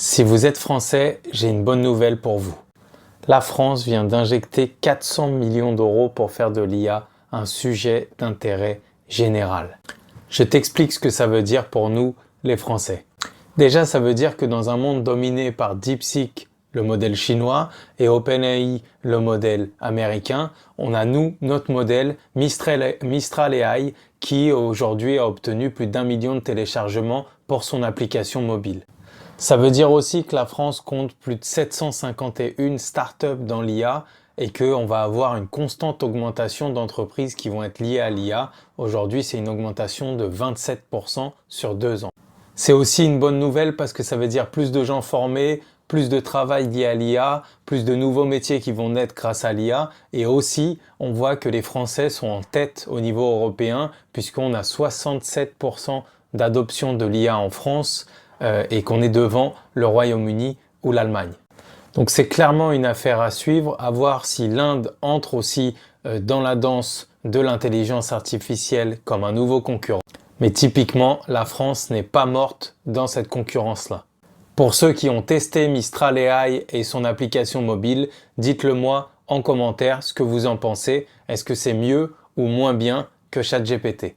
Si vous êtes français, j'ai une bonne nouvelle pour vous. La France vient d'injecter 400 millions d'euros pour faire de l'IA un sujet d'intérêt général. Je t'explique ce que ça veut dire pour nous, les Français. Déjà, ça veut dire que dans un monde dominé par DeepSeek, le modèle chinois, et OpenAI, le modèle américain, on a notre modèle Mistral AI qui aujourd'hui a obtenu plus d'1 million de téléchargements pour son application mobile. Ça veut dire aussi que la France compte plus de 751 startups dans l'IA et qu'on va avoir une constante augmentation d'entreprises qui vont être liées à l'IA. Aujourd'hui, c'est une augmentation de 27% sur 2 ans. C'est aussi une bonne nouvelle parce que ça veut dire plus de gens formés, plus de travail lié à l'IA, plus de nouveaux métiers qui vont naître grâce à l'IA. Et aussi, on voit que les Français sont en tête au niveau européen puisqu'on a 67% d'adoption de l'IA en France et qu'on est devant le Royaume-Uni ou l'Allemagne. Donc c'est clairement une affaire à suivre, à voir si l'Inde entre aussi dans la danse de l'intelligence artificielle comme un nouveau concurrent. Mais typiquement, la France n'est pas morte dans cette concurrence-là. Pour ceux qui ont testé Mistral AI et son application mobile, dites-le moi en commentaire ce que vous en pensez. Est-ce que c'est mieux ou moins bien que ChatGPT ?